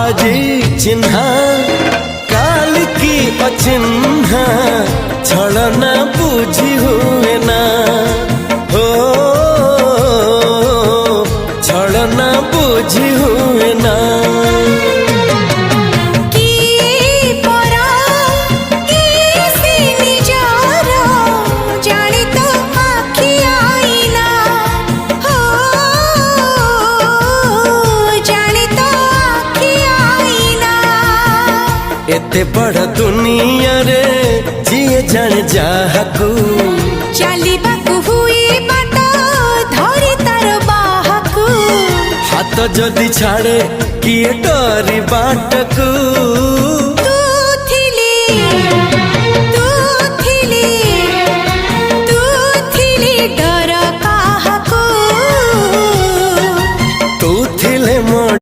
आजी चिन्हा काल की अचिन्हा छलना बुझी हुए ना हो छलना बुझी हुए ना एते बड़ दुनिया रे जिए जान जाहकू चलिबाकू हुई बाट धरी तार बाहकू हाथ जदि छाड़े किए डरी बाटकू तू थिली